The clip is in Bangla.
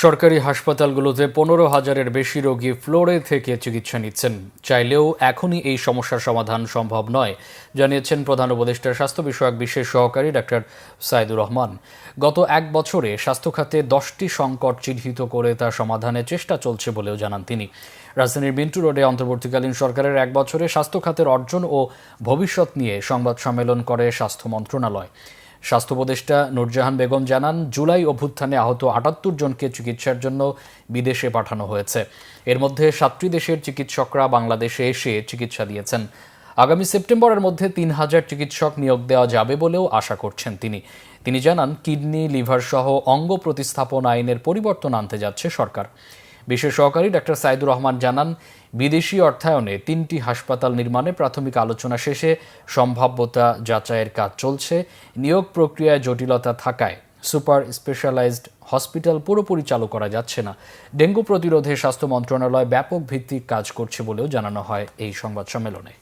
সরকারি হাসপাতালগুলোতে 15,000-এর বেশি রোগী ফ্লোরে থেকে চিকিৎসা নিচ্ছেন। চাইলেও এখনই এই সমস্যার সমাধান সম্ভব নয়, জানিয়েছেন প্রধান উপদেষ্টার স্বাস্থ্য বিষয়ক বিশেষ সহকারী ডাক্তার সাইদুর রহমান। গত এক বছরে স্বাস্থ্য খাতে 10টি সংকট চিহ্নিত করে তা সমাধানের চেষ্টা চলছে বলেও জানান তিনি। রাজধানীর মিন্টু রোডে অন্তর্বর্তীকালীন সরকারের এক বছরে স্বাস্থ্য খাতের অর্জন ও ভবিষ্যৎ নিয়ে সংবাদ সম্মেলন করে স্বাস্থ্য মন্ত্রণালয়। স্বাস্থ্য উপদেষ্টা নূরজাহান বেগম জানান, জুলাই অভ্যুত্থানে আহত 78 জনকে চিকিৎসার জন্য বিদেশে পাঠানো হয়েছে। এর মধ্যে 7টি দেশের চিকিৎসকরা বাংলাদেশে এসে চিকিৎসা দিয়েছেন। আগামী সেপ্টেম্বরের মধ্যে 3,000 চিকিৎসক নিয়োগ দেওয়া যাবে বলেও আশা করছেন তিনি জানান, কিডনি, লিভার সহ অঙ্গ প্রতিস্থাপন আইনের পরিবর্তন আনতে যাচ্ছে সরকার। বিশেষ সহকারী ডাক্তার সাইদুর রহমান জানান, বিদেশি অর্থায়নে 3টি হাসপাতাল নির্মাণে প্রাথমিক আলোচনা শেষে সম্ভাব্যতা যাচাইয়ের কাজ চলছে। নিয়োগ প্রক্রিয়ায় জটিলতা থাকায় সুপার স্পেশালাইজড হসপিটাল পুরোপুরি চালু করা যাচ্ছে না। ডেঙ্গু প্রতিরোধে স্বাস্থ্য মন্ত্রণালয় ব্যাপক ভিত্তিক কাজ করছে বলেও জানানো হয় এই সংবাদ সম্মেলনে।